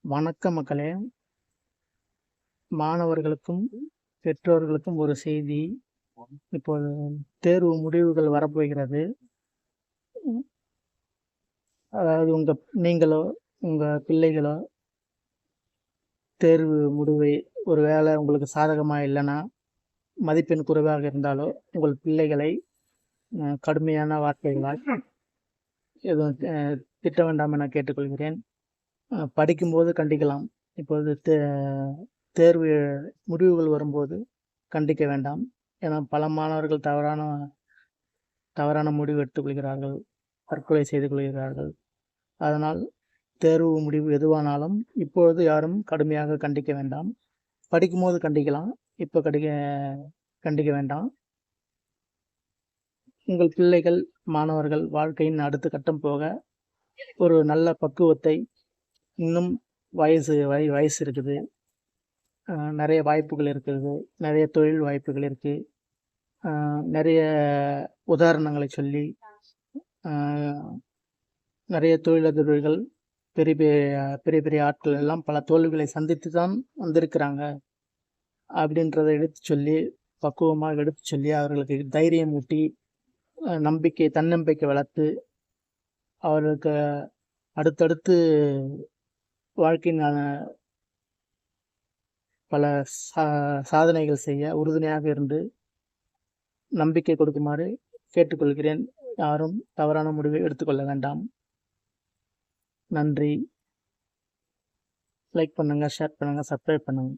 வணக்கம் மக்களே! மாணவர்களுக்கும், பெற்றோர்களுக்கும் ஒரு செய்தி. இப்போது தேர்வு முடிவுகள் வரப்போகிறது. அதாவது நீங்களோ, உங்க பிள்ளைகளோ தேர்வு முடிவை ஒரு வேளை உங்களுக்கு சாதகமா இல்லன்னா, மதிப்பெண் குறைவாக இருந்தாலோ, உங்கள் பிள்ளைகளை கடுமையான வார்த்தைகளால் எதுவும் திட்ட வேண்டாம் என கேட்டுக்கொள்கிறேன். படிக்கும்போது கண்டிக்கலாம். இப்பொழுது தேர்வு முடிவுகள் வரும்போது கண்டிக்க வேண்டாம். ஏன்னா பல மாணவர்கள் தவறான முடிவு எடுத்துக்கொள்கிறார்கள். தற்கொலை செய்து கொள்கிறார்கள். அதனால் தேர்வு முடிவு எதுவானாலும் இப்பொழுது யாரும் கடுமையாக கண்டிக்க வேண்டாம். படிக்கும்போது கண்டிக்கலாம். இப்போ கண்டிக்க வேண்டாம். உங்கள் பிள்ளைகள், மாணவர்கள் வாழ்க்கையின் அடுத்த கட்டம் போக ஒரு நல்ல பக்குவத்தை இன்னும் வயசு இருக்குது. நிறைய வாய்ப்புகள் இருக்குது. நிறைய தொழில் வாய்ப்புகள் இருக்கு. நிறைய உதாரணங்களை சொல்லி நிறைய தொழிலதிபர்கள் பெரிய பெரிய பெரிய ஆட்கள் எல்லாம் பல தோல்விகளை சந்தித்து தான் வந்திருக்கிறாங்க அப்படின்றத எடுத்து சொல்லி, பக்குவமாக எடுத்து சொல்லி அவர்களுக்கு தைரியம் ஊட்டி, தன்னம்பிக்கை வளர்த்து அவர்களுக்கு அடுத்தடுத்து வாழ்க்கையின் பல சாதனைகள் செய்ய உறுதுணையாக இருந்து நம்பிக்கை கொடுக்குமாறு கேட்டுக்கொள்கிறேன். யாரும் தவறான முடிவை எடுத்துக்கொள்ள வேண்டாம். நன்றி. லைக் பண்ணுங்க, ஷேர் பண்ணுங்க, சப்ஸ்கிரைப் பண்ணுங்க.